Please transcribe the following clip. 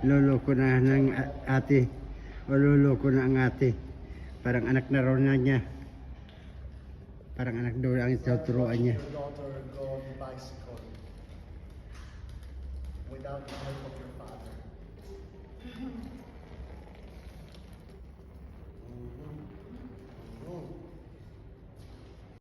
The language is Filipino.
Loloko na ng ate. O loloko na ang ate. Parang anak na raw na niya. Parang anak daw ang tuturuan niya. Your daughter go on bicycle without the help of your father.